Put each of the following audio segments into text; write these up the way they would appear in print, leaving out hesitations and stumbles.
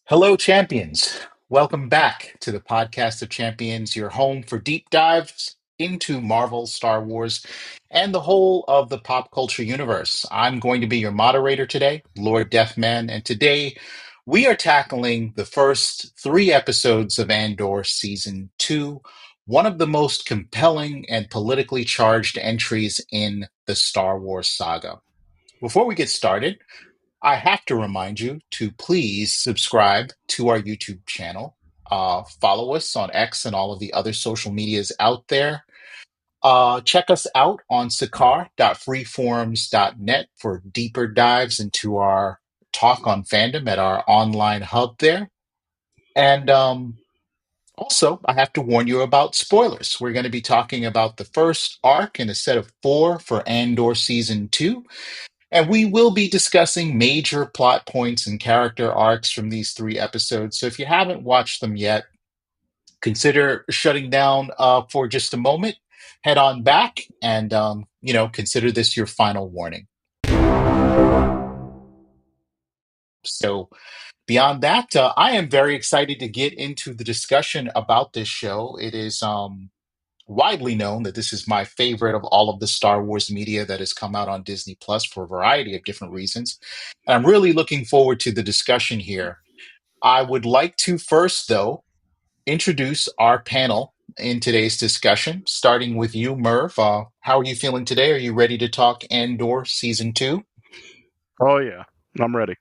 Hello, champions. Welcome back to the podcast of champions, your home for deep dives into Marvel, Star Wars, and the whole of the pop culture universe. I'm going to be your moderator today, Lord Deathman, and today we are tackling the first three episodes of Andor Season 2, one of the most compelling and politically charged entries in the Star Wars saga. Before we get started, I have to remind you to please subscribe to our YouTube channel. Follow us on X and all of the other social medias out there. Check us out on sakar.freeforums.net for deeper dives into our talk on fandom at our online hub there. And also, I have to warn you about spoilers. We're going to be talking about the first arc in a set of four for Andor Season 2. And we will be discussing major plot points and character arcs from these three episodes. So if you haven't watched them yet, consider shutting down for just a moment. Head on back and consider this your final warning. So beyond that, I am very excited to get into the discussion about this show. It is widely known that this is my favorite of all of the Star Wars media that has come out on Disney Plus for a variety of different reasons. And I'm really looking forward to the discussion here. I would like to first, though, introduce our panel in today's discussion, starting with you, Merv. How are you feeling today? Are you ready to talk Andor Season 2? Oh yeah, I'm ready.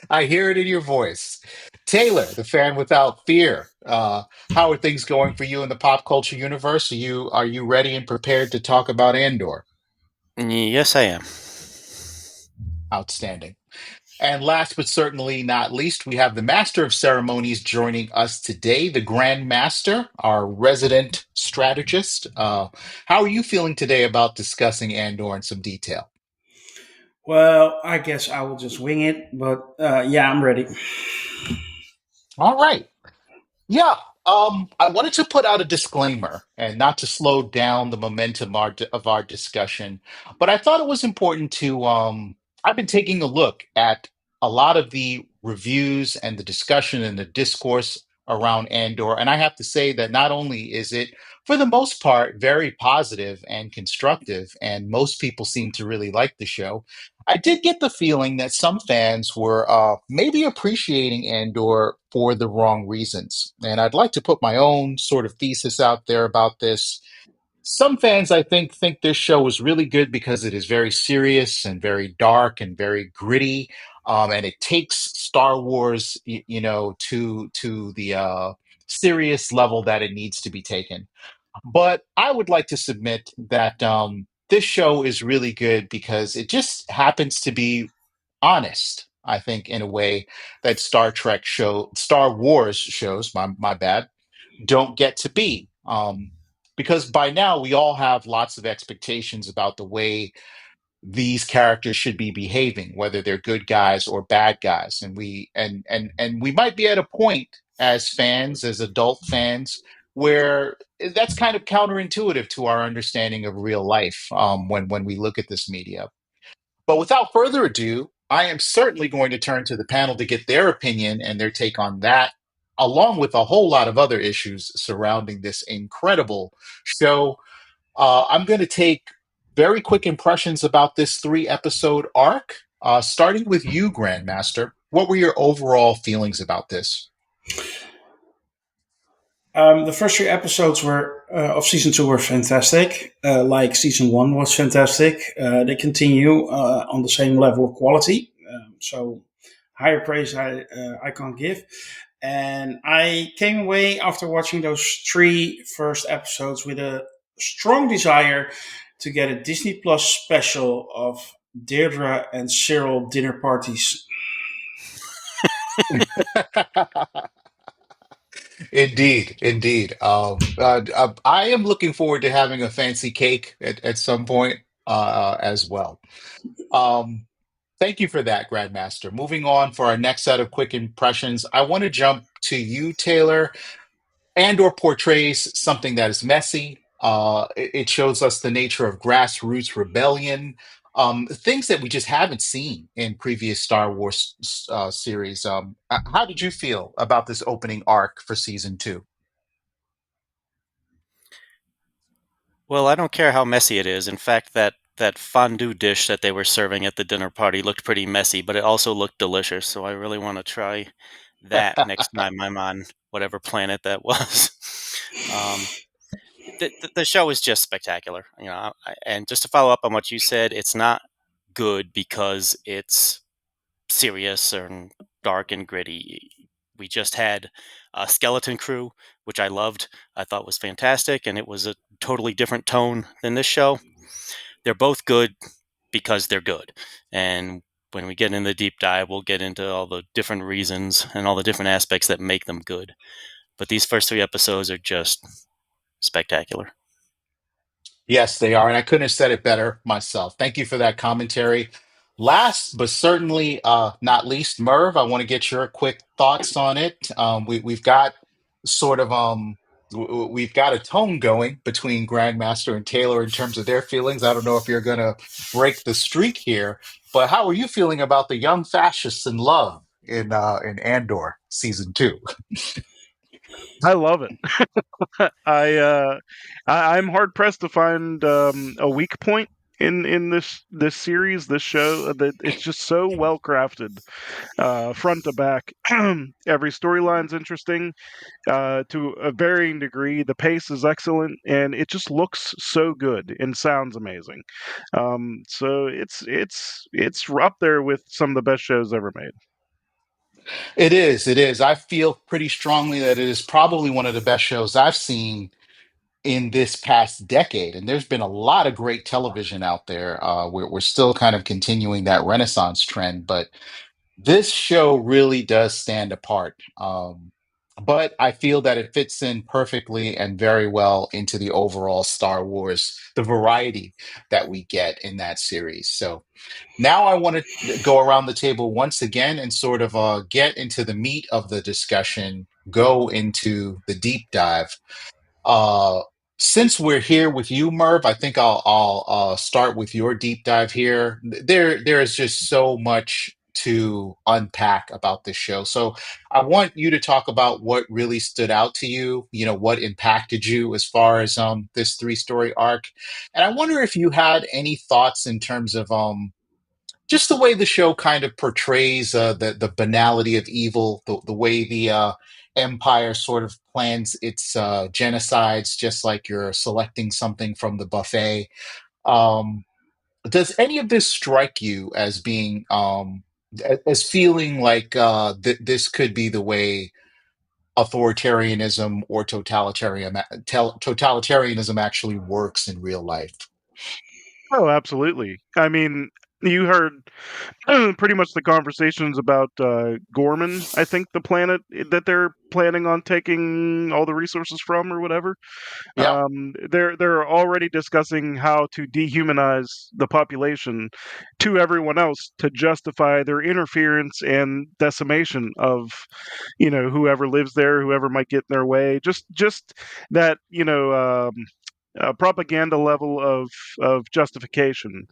I hear it in your voice. Taylor, the fan without fear. How are things going for you in the pop culture universe? Are you ready and prepared to talk about Andor? Yes, I am. Outstanding. And last but certainly not least, we have the Master of Ceremonies joining us today, the Grandmaster, our resident strategist. How are you feeling today about discussing Andor in some detail? Well, I guess I will just wing it, but yeah, I'm ready. All right. Yeah, I wanted to put out a disclaimer and not to slow down the momentum of our discussion, but I thought it was important to. I've been taking a look at a lot of the reviews and the discussion and the discourse around Andor, and I have to say that not only is it, for the most part, very positive and constructive, and most people seem to really like the show. I did get the feeling that some fans were maybe appreciating Andor for the wrong reasons. And I'd like to put my own sort of thesis out there about this. Some fans, I think this show is really good because it is very serious and very dark and very gritty, and it takes Star Wars, to the serious level that it needs to be taken. But I would like to submit that this show is really good because it just happens to be honest, I think, in a way that Star Wars shows, my bad, don't get to be. Because by now we all have lots of expectations about the way these characters should be behaving, whether they're good guys or bad guys. And we might be at a point as fans, as adult fans, where that's kind of counterintuitive to our understanding of real life when we look at this media. But without further ado, I am certainly going to turn to the panel to get their opinion and their take on that, along with a whole lot of other issues surrounding this incredible show. I'm going to take very quick impressions about this three-episode arc, starting with you, Grandmaster. What were your overall feelings about this? The first three episodes of season two were fantastic. Like season one was fantastic. They continue on the same level of quality. So higher praise I can't give. And I came away after watching those three first episodes with a strong desire to get a Disney Plus special of Deirdre and Cyril dinner parties. Indeed, indeed. I am looking forward to having a fancy cake at some point as well. Um, Thank you for that, Grandmaster. Moving on for our next set of quick impressions, I want to jump to you, Taylor. Andor portrays something that is messy. It shows us the nature of grassroots rebellion. things that we just haven't seen in previous Star Wars series. How did you feel about this opening arc for season two? Well, I don't care how messy it is. In fact, that fondue dish that they were serving at the dinner party looked pretty messy, but it also looked delicious. So I really want to try that next time I'm on whatever planet that was. um, the show is just spectacular, and just to follow up on what you said, it's not good because it's serious and dark and gritty. We just had a Skeleton Crew, which I loved. I thought was fantastic, and it was a totally different tone than this show. They're both good because they're good, and when we get in the deep dive, we'll get into all the different reasons and all the different aspects that make them good. But these first three episodes are just spectacular. Yes, they are. And I couldn't have said it better myself. Thank you for that commentary. Last but certainly not least, Merv, I want to get your quick thoughts on it. We've got sort of we've got a tone going between Grandmaster and Taylor in terms of their feelings. I don't know if you're going to break the streak here, but how are you feeling about the young fascists in love in Andor season two? I love it. I'm hard pressed to find a weak point in this series, this show. That it's just so well crafted, front to back. Every storyline's interesting to a varying degree. The pace is excellent, and it just looks so good and sounds amazing. So it's up there with some of the best shows ever made. It is. It is. I feel pretty strongly that it is probably one of the best shows I've seen in this past decade. And there's been a lot of great television out there. We're still kind of continuing that Renaissance trend, but this show really does stand apart. But I feel that it fits in perfectly and very well into the overall Star Wars, the variety that we get in that series. So now I want to go around the table once again and sort of get into the meat of the discussion, go into the deep dive. Uh, since we're here with you, Merv, I think I'll start with your deep dive here. There is just so much to unpack about this show. So I want you to talk about what really stood out to you, what impacted you as far as this three-story arc. And I wonder if you had any thoughts in terms of just the way the show kind of portrays the banality of evil, the way the empire sort of plans its genocides, just like you're selecting something from the buffet. Um, does any of this strike you as being as feeling like this could be the way authoritarianism or totalitarianism actually works in real life? Oh, absolutely. I mean, you heard pretty much the conversations about Gorman. I think the planet that they're planning on taking all the resources from, or whatever. Yeah, They're already discussing how to dehumanize the population to everyone else to justify their interference and decimation of whoever lives there, whoever might get in their way. Just that propaganda level of justification.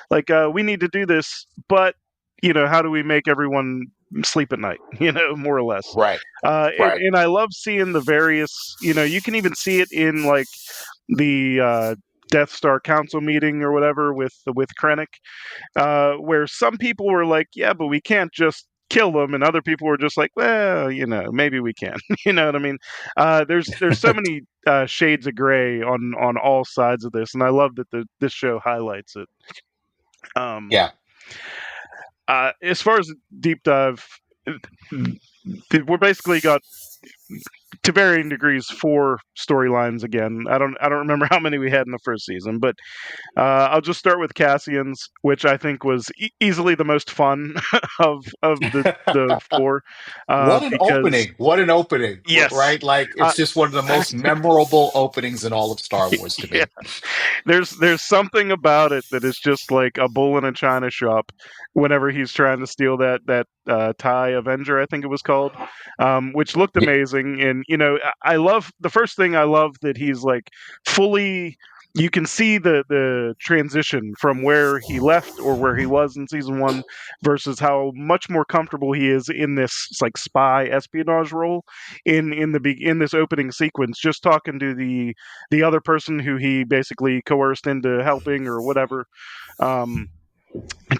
Like we need to do this, but how do we make everyone sleep at night? More or less. right, And, right. and I love seeing the various. You can even see it in like the Death Star Council meeting or whatever with Krennic, where some people were like, "Yeah, but we can't just kill them," and other people were just like, "Well, maybe we can." You know what I mean? There's so many shades of gray on all sides of this, and I love that this show highlights it. Um, Yeah. as far as deep dive, we're basically got to varying degrees 4 storylines again. I don't remember how many we had in the first season, but I'll just start with Cassian's, which I think was easily the most fun of the 4, What an because opening. What an opening, yes, right? Like uh, it's just one of the most memorable openings in all of Star Wars to yeah, me. there's something about it that is just like a bull in a china shop. Whenever he's trying to steal that TIE Avenger, I think it was called, which looked Yeah. amazing, and I love the first thing. I love that he's like fully you can see the transition from where he left or where he was in season one versus how much more comfortable he is in this like spy espionage role in this opening sequence, just talking to the other person who he basically coerced into helping or whatever. Um,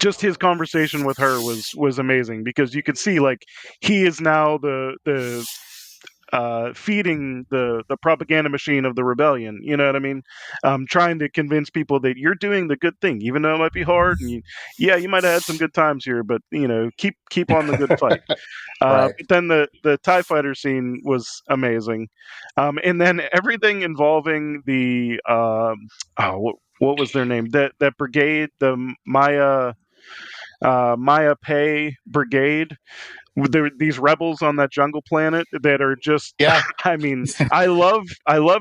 just his conversation with her was amazing because you could see like he is now the feeding the propaganda machine of the rebellion. You know what I mean? Trying to convince people that you're doing the good thing, even though it might be hard. And you might have had some good times here, but keep on the good fight. Right. But then the Tie Fighter scene was amazing, and then everything involving the what was their name? That brigade, the Maya Pei Brigade, these rebels on that jungle planet that are just Yeah. I mean, I love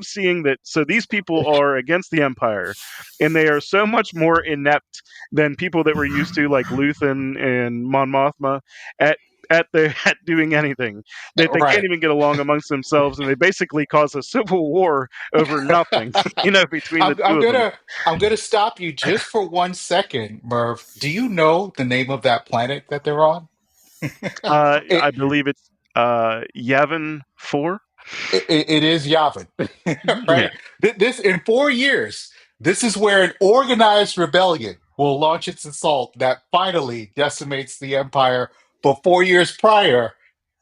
seeing that. So these people are against the empire, and they are so much more inept than people that we're used to, like Luthen and Mon Mothma, at at doing anything, that they can't Right. even get along amongst themselves, and they basically cause a civil war over nothing, between the I'm two of them. gonna stop you just for 1 second, Merv. Do you know the name of that planet that they're on? It, I believe it's Yavin 4. it is Yavin, Yeah. right? This in 4 years, this is where an organized rebellion will launch its assault that finally decimates the empire. But 4 years prior,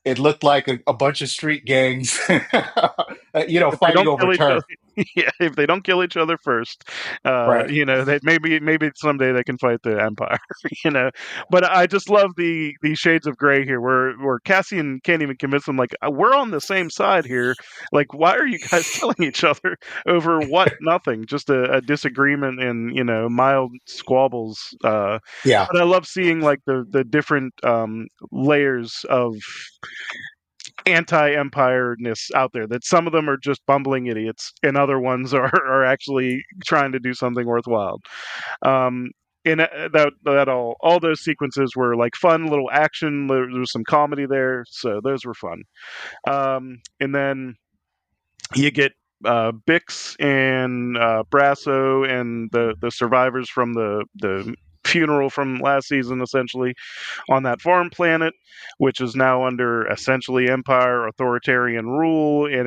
it looked like a bunch of street gangs, If they fighting don't over kill each other, turf. yeah, if they don't kill each other first, Right. they maybe someday they can fight the Empire, you know. But I just love the shades of gray here, where Cassian can't even convince them, like, we're on the same side here. Like, why are you guys killing each other over what? Nothing, just a disagreement and mild squabbles. Yeah. But I love seeing like the different layers of anti-empire-ness out there, that some of them are just bumbling idiots and other ones are actually trying to do something worthwhile. um and that all those sequences were like fun little action. There was some comedy there, so those were fun. And then you get Bix and Brasso and the survivors from the funeral from last season, essentially on that farm planet, which is now under essentially empire authoritarian rule. And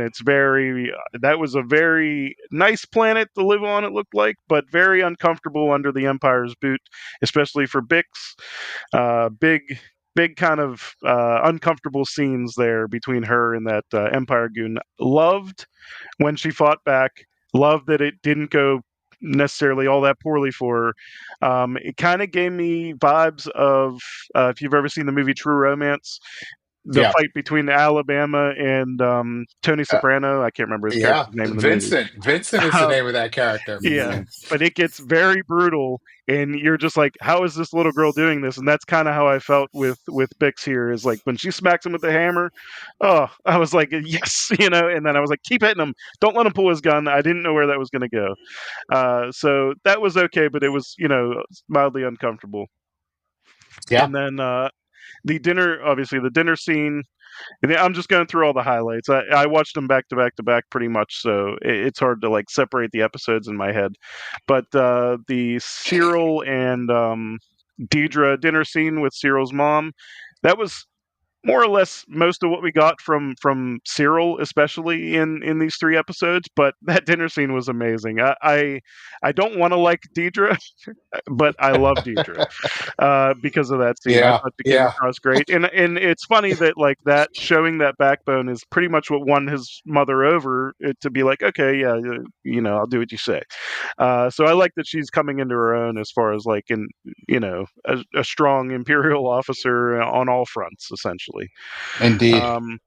that was a very nice planet to live on, it looked like, but very uncomfortable under the empire's boot, especially for Bix. Big kind of uncomfortable scenes there between her and that empire goon. Loved when she fought back. Loved that it didn't go necessarily all that poorly for her. It kind of gave me vibes of, if you've ever seen the movie True Romance, the Yeah. fight between Alabama and Tony Uh, Soprano. I can't remember his yeah. character's name in the movie. Vincent. Vincent is the Um, name of that character. yeah, but it gets very brutal, and you're just like, how is this little girl doing this? And that's kind of how I felt with Bix here. Is like when she smacks him with the hammer. Oh, I was like, yes, and then I was like, keep hitting him. Don't let him pull his gun. I didn't know where that was going to go. So that was okay, but it was mildly uncomfortable. Yeah. And then obviously the dinner scene. And I'm just going through all the highlights. I watched them back to back to back pretty much, so it's hard to like separate the episodes in my head. But the Cyril and Deidre dinner scene with Cyril's mom, that was more or less most of what we got from Cyril, especially in these three episodes. But that dinner scene was amazing. I don't want to like Deidre, but I love Deidre because of that scene. I Yeah. thought she came Yeah. across great, and it's funny that like that showing that backbone is pretty much what won his mother over, to be like, okay, yeah, I'll do what you say. So I like that she's coming into her own as far as like a strong imperial officer on all fronts, essentially. Indeed. Um,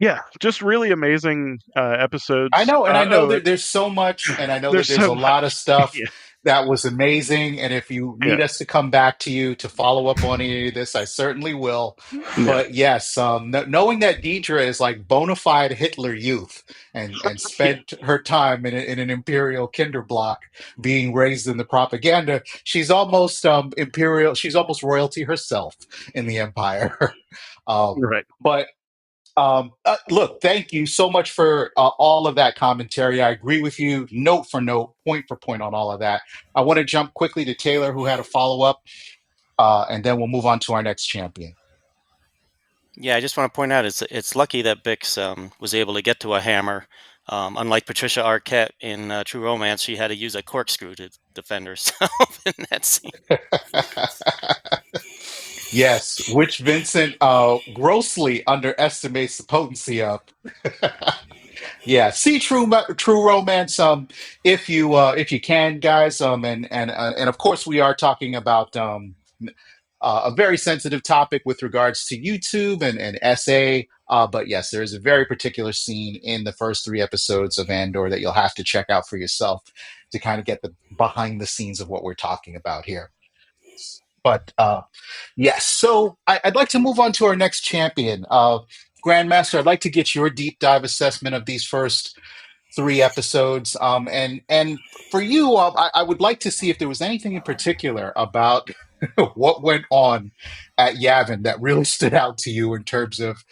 yeah, just really amazing I episodes. know, and I know Oh, that there's so much, and I know that there's there's so a lot much. of stuff Yeah, that was amazing. And if you yeah, need us to come back to you to follow up on any of this, I certainly will. yeah, But yes, knowing that Deidre is like bona fide Hitler Youth and yeah, spent her time in an imperial kinderblock being raised in the propaganda, she's almost imperial. She's almost royalty herself in the empire. right. But Look, thank you so much for all of that commentary. I agree with you, note for note, point for point on all of that. I want to jump quickly to Taylor, who had a follow up, and then we'll move on to our next champion. Yeah, I just want to point out it's lucky that Bix was able to get to a hammer. Unlike Patricia Arquette in True Romance, she had to use a corkscrew to defend herself in that scene. Yes, which Vincent grossly underestimates the potency of. Yeah, see True Romance if you can, guys, and of course we are talking about a very sensitive topic with regards to YouTube and SA. But yes, there is a very particular scene in the first three episodes of Andor that you'll have to check out for yourself to kind of get the behind the scenes of what we're talking about here. But yes, so I'd like to move on to our next champion. Grandmaster, I'd like to get your deep dive assessment of these first three episodes. And for you, I would like to see if there was anything in particular about what went on at Yavin that really stood out to you in terms of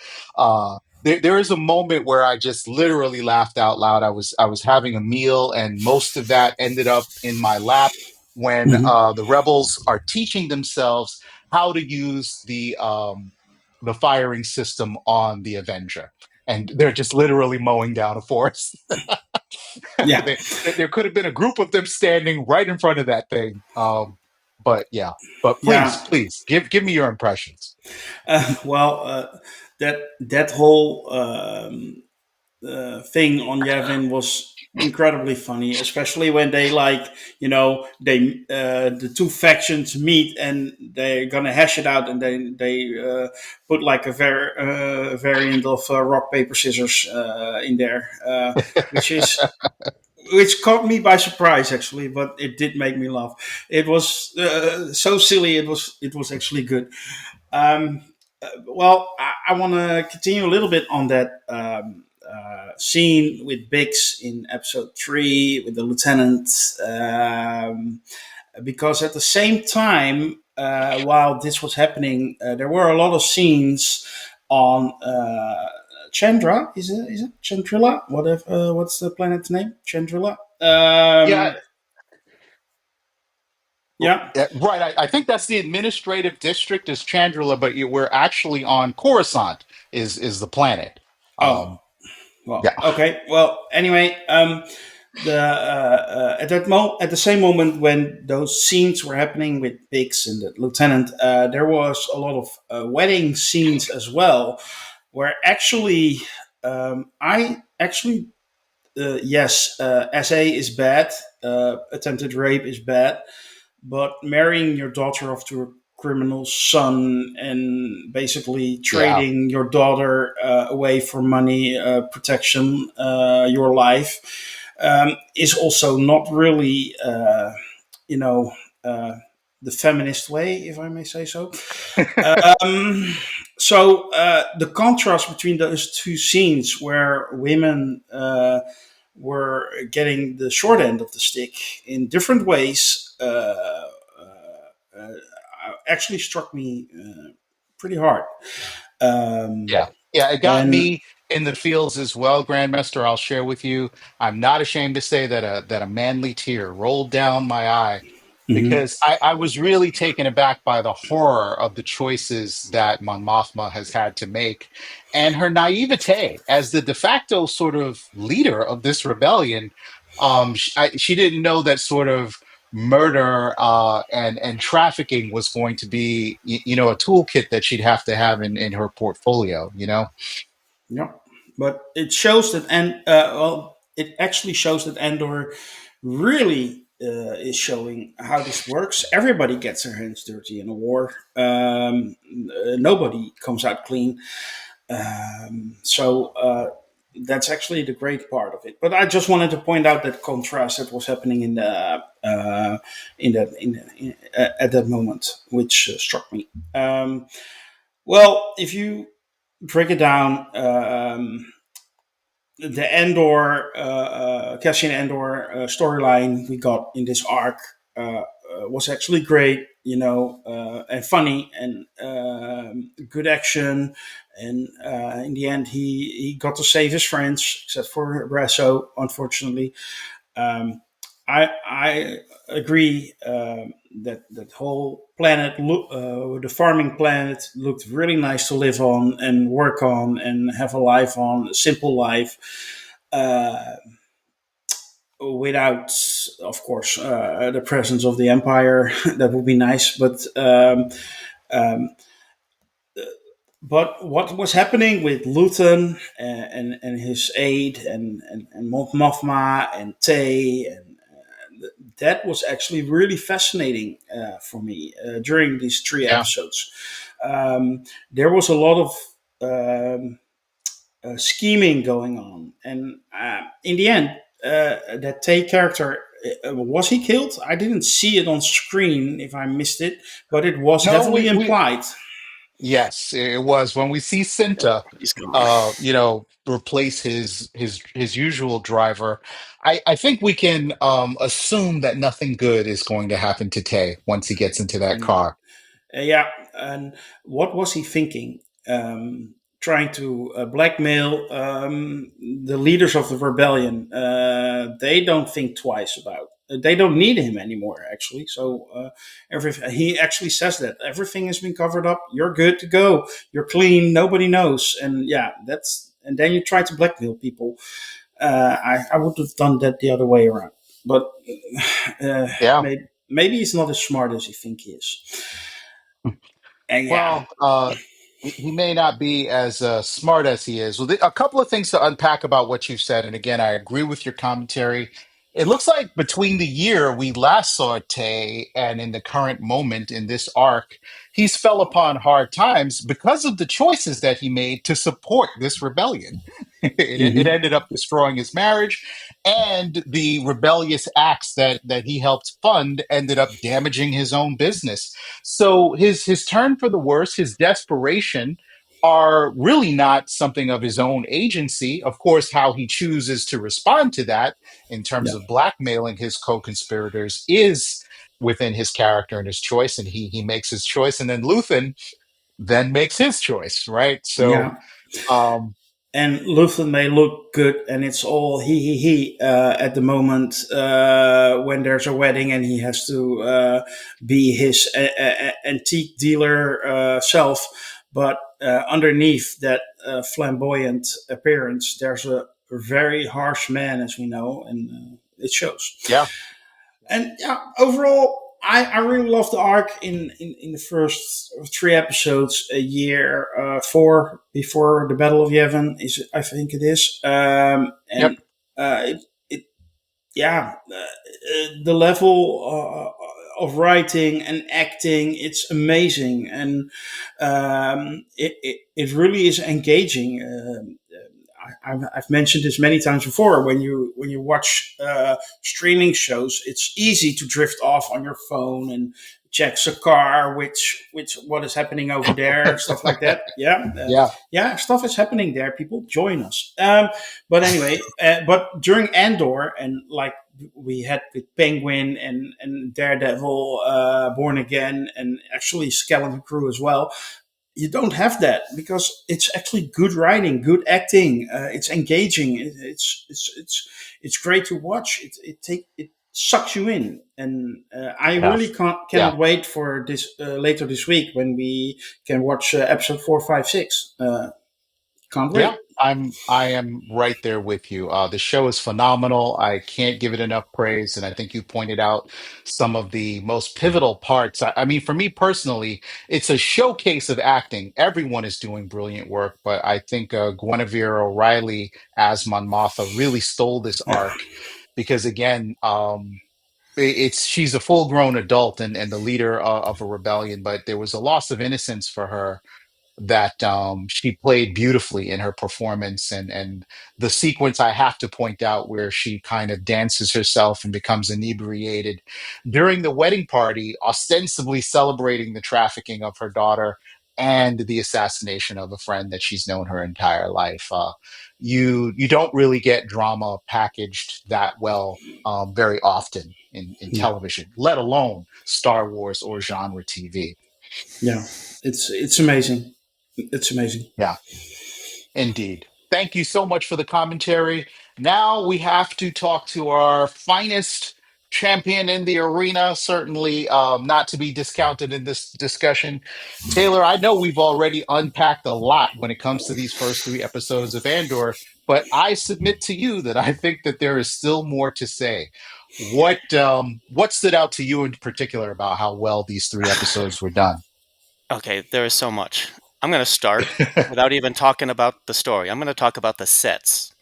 there is a moment where I just literally laughed out loud. I was having a meal and most of that ended up in my lap when Mhm. the rebels are teaching themselves how to use the firing system on the Avenger. And they're just literally mowing down a forest. Yeah. they, there could have been a group of them standing right in front of that thing. But yeah, but Yeah. please give me your impressions. Well, that whole thing on Yavin was incredibly funny, especially when they the two factions meet and they're gonna hash it out, and they put like a variant of rock paper scissors in there, which is which caught me by surprise actually, but it did make me laugh. It was so silly. It was actually good. Um, well, I want to continue a little bit on that scene with Biggs in episode 3 with the lieutenant, because at the same time, while this was happening, there were a lot of scenes on Chandra. Is it Chandrilla? Whatever. What's the planet's name? Chandrilla. Yeah, Yeah. right. I think that's the administrative district is Chandrila, but we're actually on Coruscant is the planet. Oh, Um, well, yeah, okay. Well, anyway, at the same moment when those scenes were happening with Biggs and the lieutenant, there was a lot of wedding scenes as well, where actually, I actually, yes, SA is bad, attempted rape is bad, but marrying your daughter off to a criminal's son and basically yeah. trading your daughter away for money, protection, your life, is also not really, you know, uh, the feminist way, if I may say so. Um, so the contrast between those two scenes, where women were getting the short end of the stick in different ways, actually struck me pretty hard. Um, Yeah. Yeah, it got and me in the fields as well, Grandmaster. I'll share with you. I'm not ashamed to say that a manly tear rolled down my eye mhm, because I was really taken aback by the horror of the choices that Mon Mothma has had to make and her naivete as the de facto sort of leader of this rebellion. She didn't know that sort of murder and trafficking was going to be a toolkit that she'd have to have in her portfolio, yeah, but it shows that, and it actually shows that Andor really is showing how this works. Everybody gets their hands dirty in a war. Nobody comes out clean. So that's actually the great part of it. But I just wanted to point out that contrast that was happening at that moment, which struck me. Well, if you break it down, the Andor, Cassian Andor storyline we got in this arc was actually great, and funny, and good action, and in the end, he got to save his friends, except for Brasso, unfortunately. Um, I agree that whole planet, the farming planet, looked really nice to live on and work on and have a life on, a simple life. Uh, Without, of course, the presence of the empire. That would be nice, um, but what was happening with Luton and his aide and Mon Mothma and Tay, and that was actually really fascinating for me during these three Yeah. episodes. There was a lot of scheming going on, and in the end, that Tay character, was he killed? I didn't see it on screen if I missed it, but it was No, heavily we implied. yes, it was when we see Cinta, He's gone. replace his usual driver. I think we can assume that nothing good is going to happen to Tay once he gets into that And car. yeah, and what was he thinking? Trying to blackmail the leaders of the rebellion. They don't think twice about. They don't need him anymore, actually. So he actually says that everything has been covered up. You're good to go. You're clean. Nobody knows. And yeah, that's. And then you try to blackmail people. I would have done that the other way around. But uh, Yeah. maybe he's not as smart as you think he is. And yeah, Well, he may not be as smart as he is. Well, a couple of things to unpack about what you said. And again, I agree with your commentary. It looks like between the year we last saw Tay and in the current moment in this arc, he's fell upon hard times because of the choices that he made to support this rebellion. It hmm ended up destroying his marriage, and the rebellious acts that he helped fund ended up damaging his own business. So his turn for the worse, his desperation, are really not something of his own agency. Of course, how he chooses to respond to that in terms yeah, of blackmailing his co-conspirators is within his character and his choice, and he makes his choice, and then Luthen then makes his choice, right? So yeah. um And Luthen may look good, and it's all he at the moment when there's a wedding, and he has to be his antique dealer self. But underneath that flamboyant appearance, there's a very harsh man, as we know, and it shows. yeah, And yeah, overall, I really love the arc in the first three episodes. A year, four before the Battle of Yavin is, I think it is, yep, and it yeah, the level of writing and acting, it's amazing, and it really is engaging. I've mentioned this many times before. When you watch streaming shows, it's easy to drift off on your phone and check Sakar, which what is happening over there, and stuff like that. Yeah, yeah, yeah, stuff is happening there. People join us. But anyway, but during Andor, and like we had with Penguin and Daredevil, Born Again, and actually Skeleton Crew as well, you don't have that because it's actually good writing, good acting. It's engaging. It's great to watch. It sucks you in, and I yeah, really yeah. cannot wait for this later this week when we can watch episode 4, 5, 6. Can't Yeah, wait. I am right there with you. The show is phenomenal. I can't give it enough praise, and I think you pointed out some of the most pivotal parts. I mean, for me personally, it's a showcase of acting. Everyone is doing brilliant work, but I think Guinevere O'Reilly as Mon Mothma really stole this Yeah, arc because, again, it's she's a full-grown adult and the leader of a rebellion, but there was a loss of innocence for her that she played beautifully in her performance, and the sequence I have to point out where she kind of dances herself and becomes inebriated during the wedding party, ostensibly celebrating the trafficking of her daughter and the assassination of a friend that she's known her entire life. You don't really get drama packaged that well very often in yeah, television, let alone Star Wars or genre TV. yeah. It's amazing. It's amazing. Yeah, indeed. Thank you so much for the commentary. Now we have to talk to our finest champion in the arena, certainly not to be discounted in this discussion. Taylor, I know we've already unpacked a lot when it comes to these first three episodes of Andor, but I submit to you that I think that there is still more to say. What stood out to you in particular about how well these three episodes were done? Okay, there is so much. I'm going to start without even talking about the story. I'm going to talk about the sets.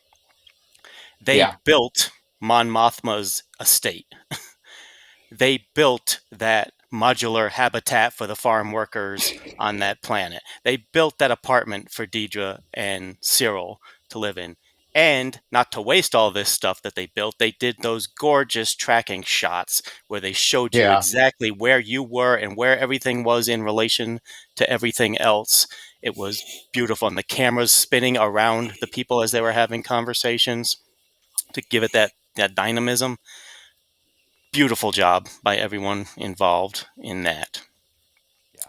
They Yeah, built Mon Mothma's estate. They built that modular habitat for the farm workers on that planet. They built that apartment for Deidre and Cyril to live in. And not to waste all this stuff that they built, they did those gorgeous tracking shots where they showed you yeah, exactly where you were and where everything was in relation to everything else. It was beautiful. And the cameras spinning around the people as they were having conversations to give it that dynamism. Beautiful job by everyone involved in that. yeah.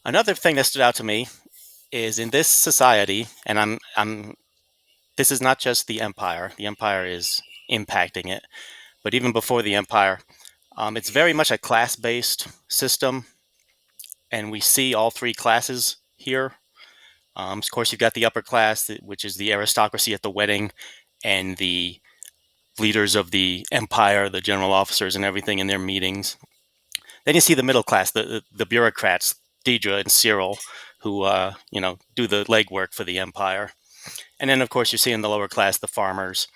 Another thing that stood out to me is in this society, and I'm this is not just the Empire. The Empire is impacting it, but even before the Empire, it's very much a class-based system, and we see all three classes here. Of course, you've got the upper class, which is the aristocracy at the wedding, and the leaders of the Empire, the general officers, and everything in their meetings. Then you see the middle class, the bureaucrats, Deidre and Cyril, who do the legwork for the Empire. And then, of course, you see in the lower class the farmers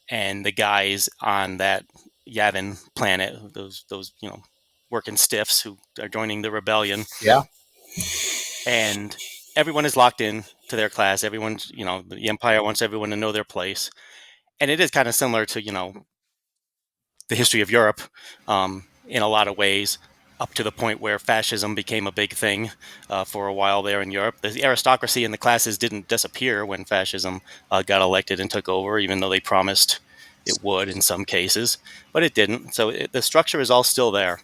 and the guys on that Yavin planet, those working stiffs who are joining the rebellion. Yeah. And everyone is locked in to their class. Everyone's, the Empire wants everyone to know their place. And it is kind of similar to, the history of Europe in a lot of ways, up to the point where fascism became a big thing for a while there in Europe. The aristocracy and the classes didn't disappear when fascism got elected and took over, even though they promised it would in some cases, but it didn't. So the structure is all still there.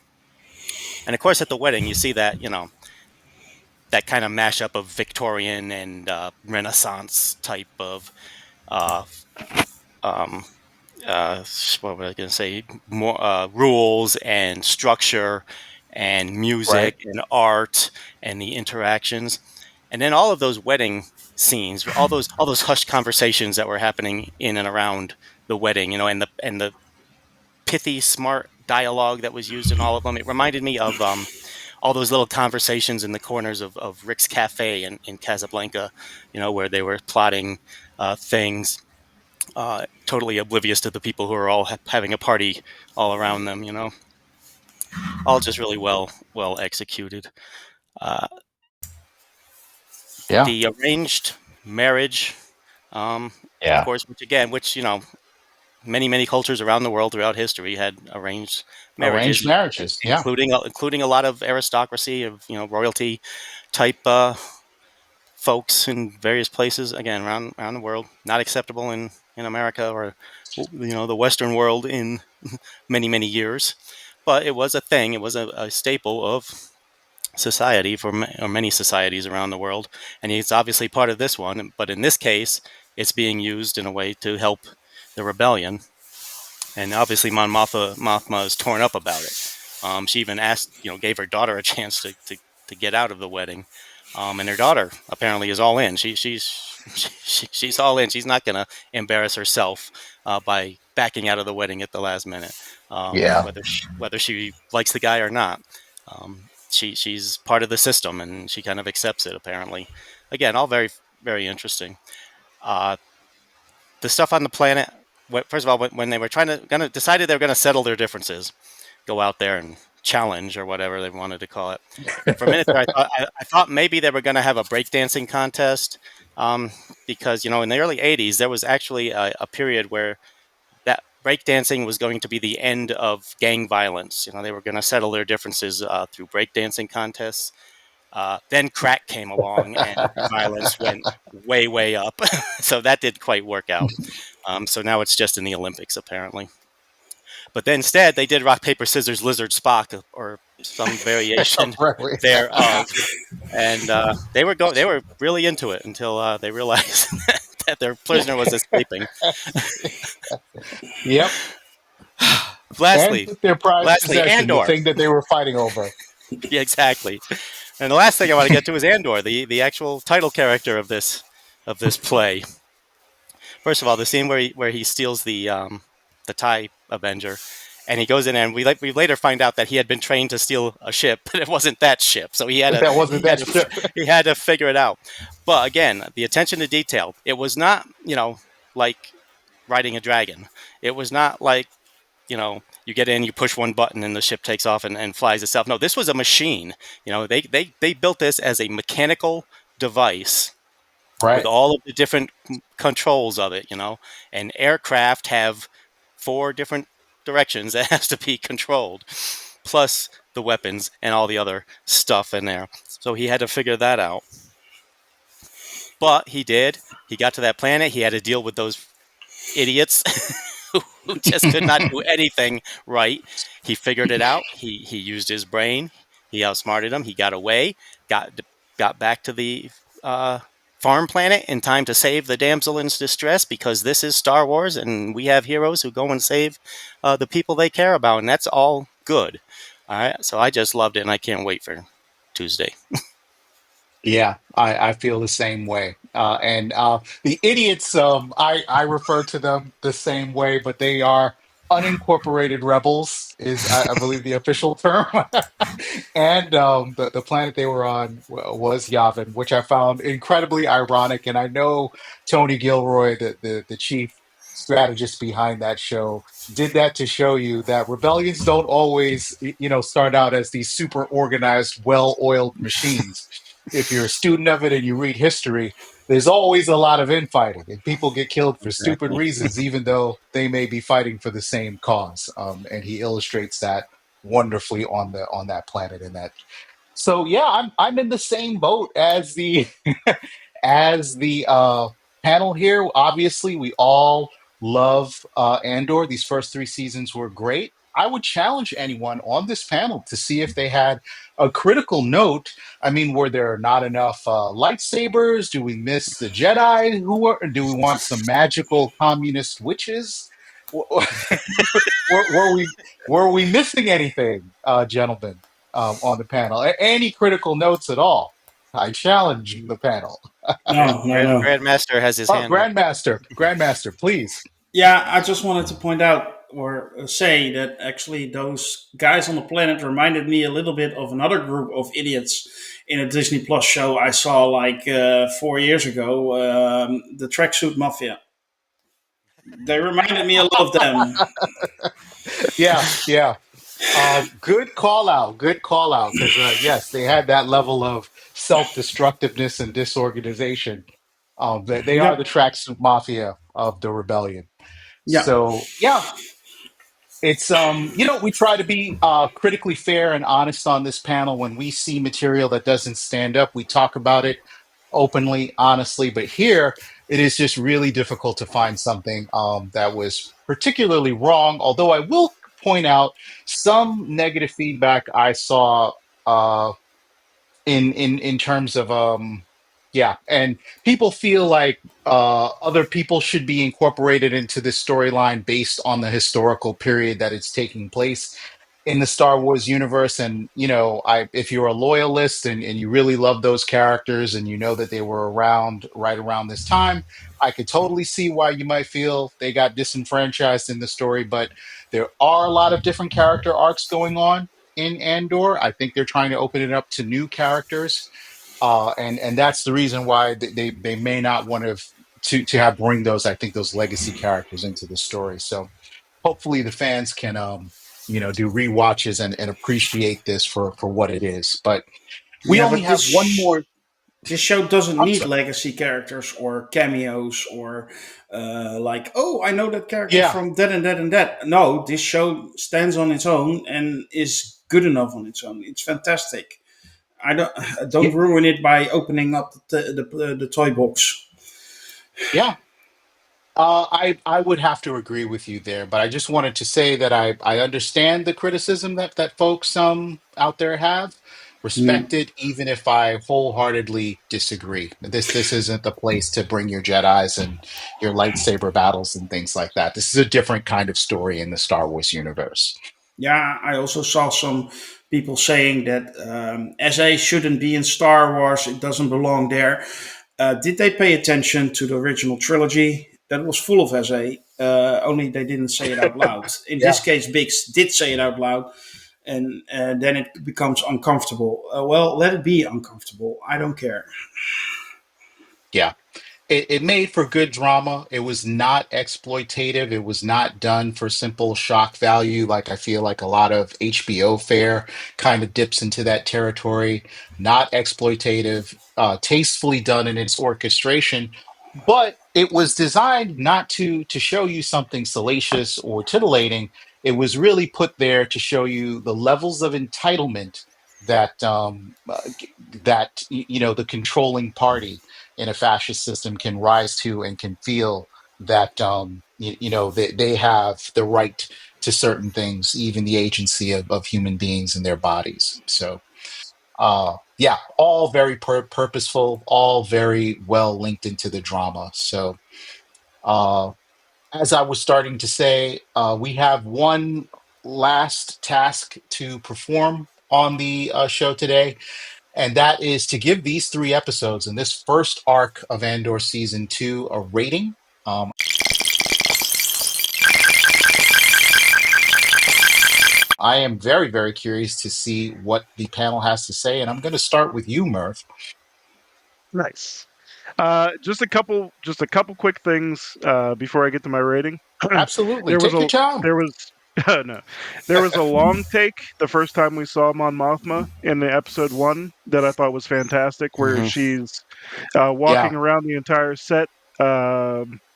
And of course, at the wedding, you see that, that kind of mashup of Victorian and Renaissance type of uh, um, what was I going to say? More rules and structure and Right. music and art and the interactions, and then all of those wedding scenes, all those hushed conversations that were happening in and around the wedding, and the pithy, smart dialogue that was used in all of them. It reminded me of all those little conversations in the corners of Rick's Cafe in Casablanca, where they were plotting things totally oblivious to the people who are all having a party all around them. All just really well executed. Uh, Yeah. the arranged marriage, um, of Yeah. course, which many cultures around the world throughout history had arranged marriages, Arranged marriages. Yeah. including a lot of aristocracy of royalty type folks in various places again around the world. Not acceptable in America or the Western world in many years, but it was a thing. It was a staple of society or many societies around the world, and it's obviously part of this one. But in this case, it's being used in a way to help the rebellion, and obviously Mothma is torn up about it. She even gave her daughter a chance to get out of the wedding, and her daughter apparently is all in. She's all in. She's not going to embarrass herself by backing out of the wedding at the last minute, Yeah. whether she likes the guy or not. She's part of the system, and she kind of accepts it. Apparently, again, all very very interesting. Uh, the stuff on the planet. First of all, when they were decided they were going to settle their differences, go out there and challenge or whatever they wanted to call it. For a minute there, I thought maybe they were going to have a breakdancing contest because in the early '80s there was actually a period where that breakdancing was going to be the end of gang violence. They were going to settle their differences through breakdancing contests. Then crack came along and violence went way up. So that didn't quite work out. So now it's just in the Olympics, apparently. But then instead, they did rock, paper, scissors, lizard, Spock, or some variation Really. thereof. and they were really into it until they realized that their prisoner was escaping. Yep. And lastly, took their prized lastly, possession, the Andor. thing that they were fighting over. Yeah, exactly. And the last thing I want to get to is Andor, the actual title character of this play. First of all, the scene where he steals the TIE Avenger, and he goes in, and we later find out that he had been trained to steal a ship, but it wasn't that ship. So That wasn't that ship. he had to figure it out. But again, the attention to detail. It was not like riding a dragon. It was not like you get in, you push one button, and the ship takes off and flies itself. No, this was a machine. They built this as a mechanical device with Right. all of the different controls of it, and aircraft have 4 different directions that has to be controlled, plus the weapons and all the other stuff in there. So he had to figure that out. But he did. He got to that planet. He had to deal with those idiots who just could not do anything right. He figured it out. He used his brain. He outsmarted them. He got away. Got back to the farm planet in time to save the damsel in distress, because this is Star Wars and we have heroes who go and save the people they care about, and that's all good. All right, so I just loved it, and I can't wait for Tuesday. Yeah, I feel the same way. And the idiots, I refer to them the same way, but they are unincorporated rebels, is I believe the official term. And the planet they were on was Yavin, which I found incredibly ironic. And I know Tony Gilroy, the chief strategist behind that show, did that to show you that rebellions don't always, start out as these super organized, well-oiled machines. If you're a student of it and you read history, there's always a lot of infighting, and people get killed for stupid Exactly. reasons, even though they may be fighting for the same cause. And he illustrates that wonderfully on that planet in that. So yeah, I'm in the same boat as the as the panel here. Obviously, we all love Andor. These first 3 seasons were great. I would challenge anyone on this panel to see if they had a critical note. I mean, were there not enough lightsabers? Do we miss the Jedi? Do we want some magical communist witches? Were we missing anything, gentlemen, on the panel? Any critical notes at all? I challenge the panel. No, no, no. Grandmaster has his Oh, hand up. Grandmaster, please. Yeah, I just wanted to point out or say that actually those guys on the planet reminded me a little bit of another group of idiots in a Disney Plus show I saw like 4 years ago, the Tracksuit Mafia. They reminded me a lot of them. Yeah, yeah. Good call out. Good call out. Because yes, they had that level of self-destructiveness and disorganization. They are the Yep. tracksuit mafia of the rebellion. Yeah. So yeah, it's we try to be critically fair and honest on this panel. When we see material that doesn't stand up, we talk about it openly, honestly. But here, it is just really difficult to find something that was particularly wrong. Although I will point out some negative feedback I saw uh, in terms of yeah, and people feel like other people should be incorporated into this storyline based on the historical period that it's taking place in the Star Wars universe. And I if you're a loyalist and you really love those characters and you know that they were around right around this time, I could totally see why you might feel they got disenfranchised in the story. But there are a lot of different character arcs going on in Andor. I think they're trying to open it up to new characters, and that's the reason why they may not want to have bring those, I think, those legacy characters into the story. So hopefully the fans can do rewatches and appreciate this for what it is. But we Yeah, only but have one more. this show doesn't I'm need sorry. legacy characters or cameos or like, oh, I know that character Yeah, from that and that and that. No, this show stands on its own and is good enough on its own. It's fantastic. I yeah, don't ruin it by opening up the toy box. yeah. I would have to agree with you there, but I just wanted to say that I understand the criticism that folks out there have. Mm. respect it, even if I wholeheartedly disagree. This isn't the place to bring your Jedi's and your lightsaber battles and things like that. This is a different kind of story in the Star Wars universe. Yeah, I also saw some people saying that SA shouldn't be in Star Wars. It doesn't belong there. Did they pay attention to the original trilogy? That was full of SA. Only they didn't say it out loud. In this Yeah, case, Biggs did say it out loud, and then it becomes uncomfortable. Well, let it be uncomfortable. I don't care. yeah. It made for good drama. It was not exploitative. It was not done for simple shock value. Like I feel like a lot of HBO fare kind of dips into that territory. Not exploitative, tastefully done in its orchestration, but it was designed not to show you something salacious or titillating. It was really put there to show you the levels of entitlement that the controlling party in a fascist system can rise to and can feel that they have the right to certain things, even the agency of human beings and their bodies. So yeah, all very purposeful, all very well linked into the drama. So uh, as I was starting to say, we have one last task to perform on the show today, and that is to give these three episodes in this first arc of Andor season 2 a rating. I am very, very curious to see what the panel has to say, and I'm going to start with you, Merv. Nice. Just a couple quick things before I get to my rating. Absolutely, there was take your a time. there was no there was a long take the first time we saw Mon Mothma in the episode 1 that I thought was fantastic, where Hmm. she's Yeah, walking around the entire set,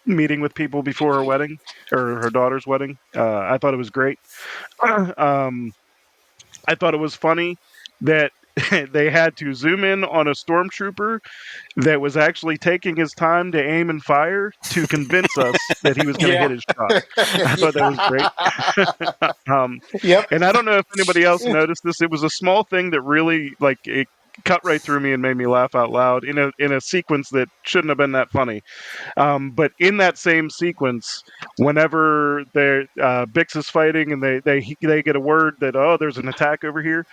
meeting with people before her wedding or her daughter's wedding. I thought it was great. um, I thought it was funny that they had to zoom in on a stormtrooper that was actually taking his time to aim and fire to convince us that he was going to yeah, hit his shot. I thought that was great. yeah. um, Yep. and I don't know if anybody else noticed this. It was a small thing that really like it cut right through me and made me laugh out loud in a sequence that shouldn't have been that funny. But in that same sequence, whenever they're Bix is fighting and they get a word that, oh, there's an attack over here,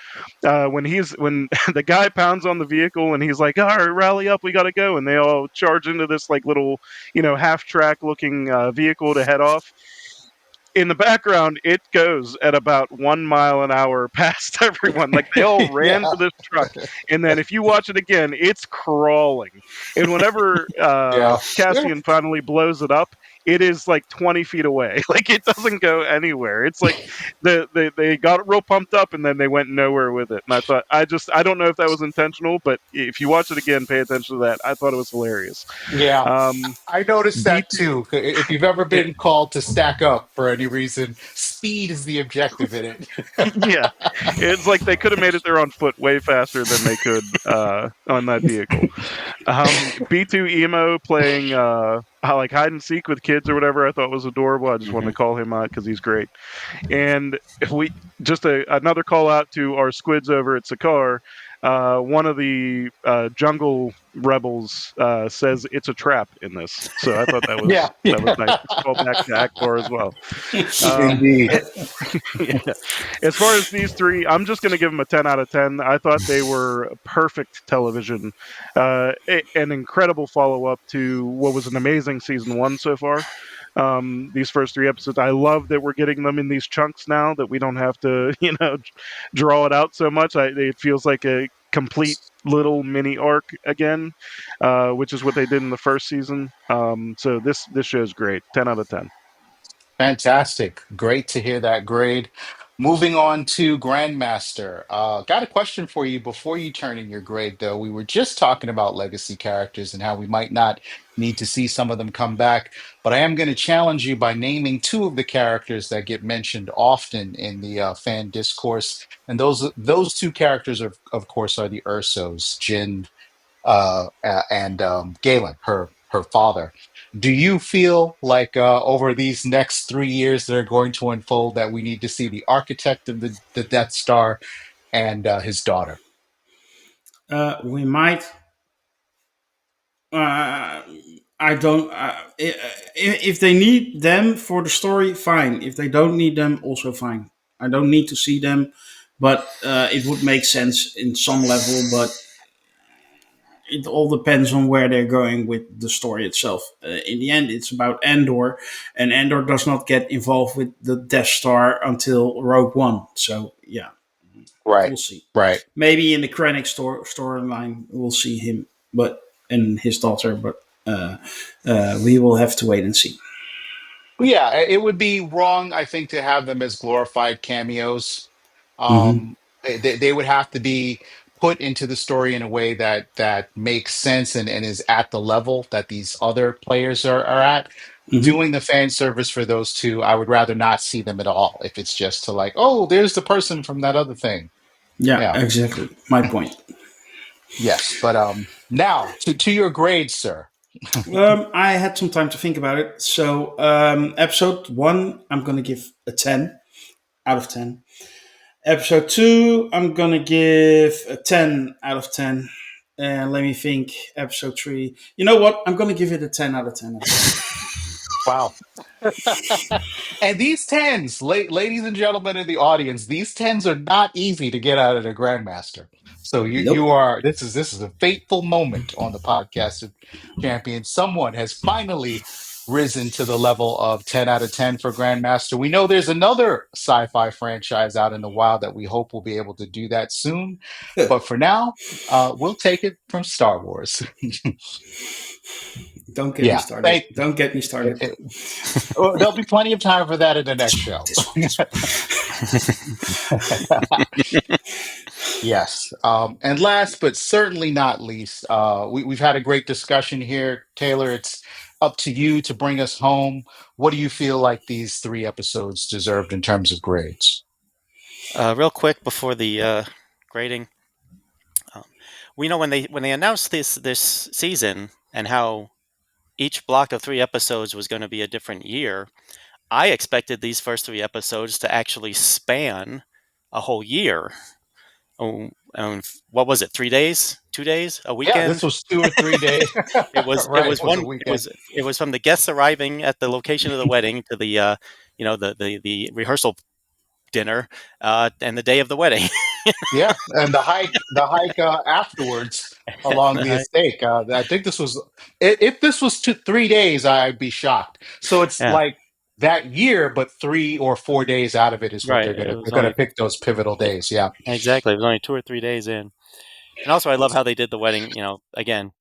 when the guy pounds on the vehicle and he's like, all right, rally up, we got to go, and they all charge into this like little half track looking vehicle to head off. In the background, it goes at about 1 mile an hour past everyone. Like they all ran Yeah, to this truck, and then if you watch it again, it's crawling. And whenever yeah. Cassian finally blows it up, it is like 20 feet away. Like it doesn't go anywhere. It's like they got it real pumped up, and then they went nowhere with it. And I thought, I don't know if that was intentional, but if you watch it again, pay attention to that. I thought it was hilarious. Yeah, Um, I noticed beat, that too. If you've ever yeah, been called to stack up for any reason, speed is the objective in it. yeah, it's like they could have made it there on foot way faster than they could on that vehicle. B2 emo playing like hide and seek with kids or whatever. I thought was adorable. I just wanted to Mhm. call him out because he's great. And if we just another call out to our squids over at Sakar. One of the jungle rebels says it's a trap in this, so I thought Yeah, that was nice. yeah. It's called back to Akbar as well. Um, Indeed. yeah. As far as these three, I'm just going to give them a 10 out of 10. I thought they were perfect television, an incredible follow up to what was an amazing season 1 so far. These first 3 episodes, I love that we're getting them in these chunks now, that we don't have to, draw it out so much. It feels like a complete little mini arc again, which is what they did in the first season. So this show is great. 10 out of 10. Fantastic. Great to hear that grade. Moving on to Grandmaster. Got a question for you before you turn in your grade, though. We were just talking about legacy characters and how we might not need to see some of them come back, but I am going to challenge you by naming two of the characters that get mentioned often in the fan discourse, and those two characters, of course, are the Ursos, Jin and Galen, her father. Do you feel like over these next 3 years that are going to unfold that we need to see the architect of the Death Star and his daughter? We might. Uh, I don't. If they need them for the story, fine. If they don't need them, also fine. I don't need to see them, but it would make sense in some level. But it all depends on where they're going with the story itself. In the end, it's about Andor, and Andor does not get involved with the Death Star until Rogue One. So yeah, Right. we'll see. Right. Maybe in the Krennic storyline, we'll see him, but and his daughter, but we will have to wait and see. Yeah, it would be wrong, I think, to have them as glorified cameos. Mm-hmm. They would have to be put into the story in a way that makes sense and is at the level that these other players are at. Mm-hmm. Doing the fan service for those two, I would rather not see them at all. If it's just to like, oh, there's the person from that other thing. Yeah, Yeah. exactly. My point. Yes. But now to your grades, sir. I had some time to think about it. So, episode one, I'm going to give a 10 out of 10. Episode two, I'm going to give a 10 out of 10. And let me think. Episode three. You know what? I'm going to give it a 10 out of 10 as well. Wow. And these tens, ladies and gentlemen in the audience, these tens are not easy to get out of the Grandmaster. So you Nope. are this is a fateful moment on the podcast of champions. Someone has finally risen to the level of 10 out of 10 for Grandmaster. We know there's another sci-fi franchise out in the wild that we hope will be able to do that soon. But for now, we'll take it from Star Wars. Don't get me Yeah. started. Don't get me started. Well, there'll be plenty of time for that in the next show. This one. Yes. And last but certainly not least, we've had a great discussion here. Taylor, it's up to you to bring us home. What do you feel like these three episodes deserved in terms of grades? Real quick before the grading, um, we know when they announced this season and how each block of 3 episodes was going to be a different year. I expected these first 3 episodes to actually span a whole year. Oh, what was it? 3 days? 2 days? A Yeah, this weekend? was 2 or 3 days. It was. It Right. was It was a one. weekend. It was from the guests arriving at the location of the wedding to the the rehearsal dinner, and the day of the wedding. Yeah, and the hike afterwards along the estate. I think this was if this was 3 days, I'd be shocked. So it's Yeah, like that year, but 3 or 4 days out of it is what right. they're It gonna was they're gonna only pick those pivotal days. Yeah, exactly. It was only 2 or 3 days in, and also I love how they did the wedding. Again,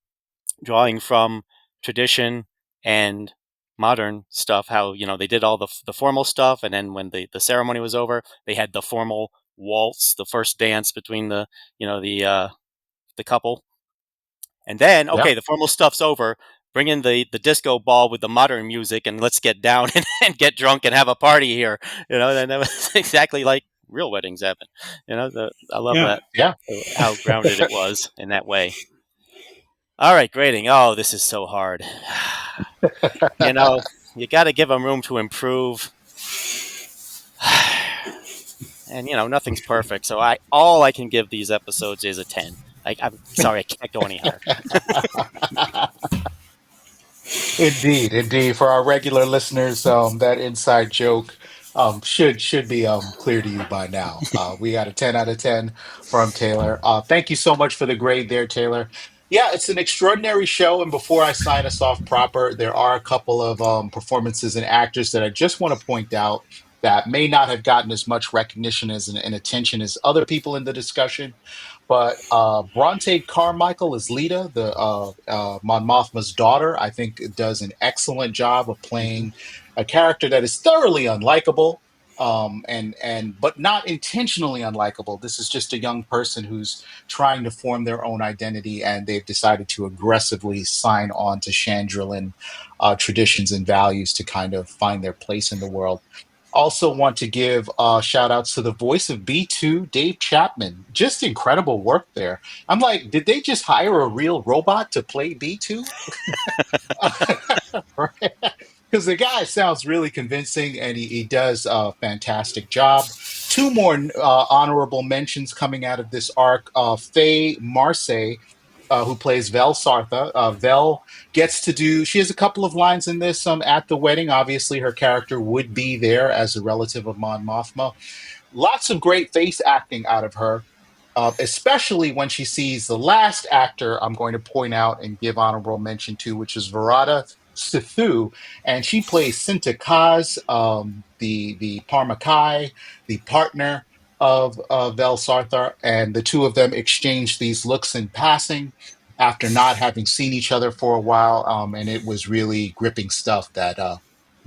drawing from tradition and modern stuff. How they did all the formal stuff, and then when the ceremony was over, they had the formal waltz, the first dance between the couple, and then yeah, okay, the formal stuff's over. Bring in the disco ball with the modern music, and let's get down and get drunk and have a party here. And that was exactly like real weddings happen. I love Yeah. that, yeah. how grounded it was in that way. All right, grading. Oh, this is so hard. you know, you got to give them room to improve. And nothing's perfect, so all I can give these episodes is a 10. I'm sorry, I can't go any higher. Indeed, indeed. For our regular listeners, that inside joke should be clear to you by now. We got a 10 out of 10 from Taylor. Thank you so much for the grade there, Taylor. Yeah, it's an extraordinary show. And before I sign us off proper, there are a couple of performances and actors that I just want to point out that may not have gotten as much recognition and attention as other people in the discussion. But Bronte Carmichael as Lita, the Mon Mothma's daughter, I think does an excellent job of playing a character that is thoroughly unlikable, and but not intentionally unlikable. This is just a young person who's trying to form their own identity, and they've decided to aggressively sign on to Chandrilan traditions and values to kind of find their place in the world. Also, want to give shout outs to the voice of B2, Dave Chapman. Just incredible work there. I'm like, did they just hire a real robot to play B2? Right? because the guy sounds really convincing and he does a fantastic job. Two more honorable mentions coming out of this arc. Faye Marseille, who plays Vel Sartha. Vel gets to do, she has a couple of lines in this at the wedding. Obviously, her character would be there as a relative of Mon Mothma. Lots of great face acting out of her, especially when she sees the last actor I'm going to point out and give honorable mention to, which is Verada Sithu, and she plays Sinta Kaz, the Parmakai, the partner of Vel Sarthar, and the two of them exchange these looks in passing after not having seen each other for a while, and it was really gripping stuff that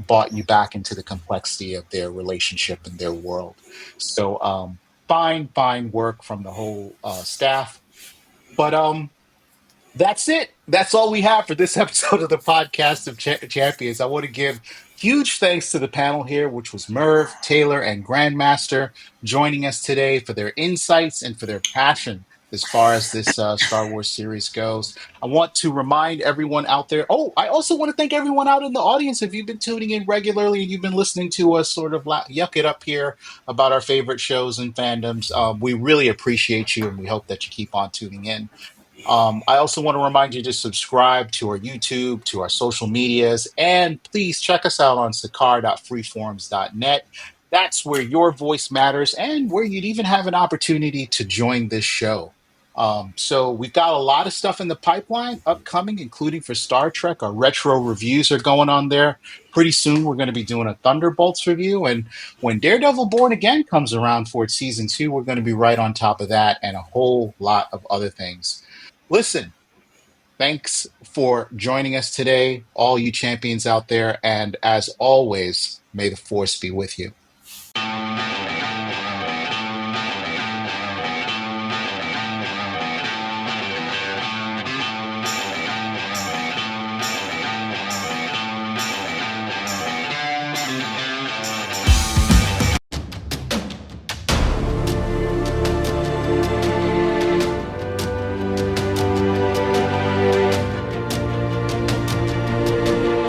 brought you back into the complexity of their relationship and their world. So fine work from the whole staff. But that's it. That's all we have for this episode of the podcast of Champions. I want to give huge thanks to the panel here, which was Merv, Taylor, and Grandmaster joining us today for their insights and for their passion as far as this Star Wars series goes. I want to remind everyone out there. Oh, I also want to thank everyone out in the audience. If you've been tuning in regularly and you've been listening to us sort of yuck it up here about our favorite shows and fandoms, we really appreciate you and we hope that you keep on tuning in. I also want to remind you to subscribe to our YouTube, to our social medias, and please check us out on sakar.freeforums.net. That's where your voice matters and where you'd even have an opportunity to join this show. So we've got a lot of stuff in the pipeline upcoming, including for Star Trek. Our retro reviews are going on there. Pretty soon we're going to be doing a Thunderbolts review. And when Daredevil Born Again comes around for its season 2, we're going to be right on top of that and a whole lot of other things. Listen, thanks for joining us today, all you champions out there. And as always, may the force be with you.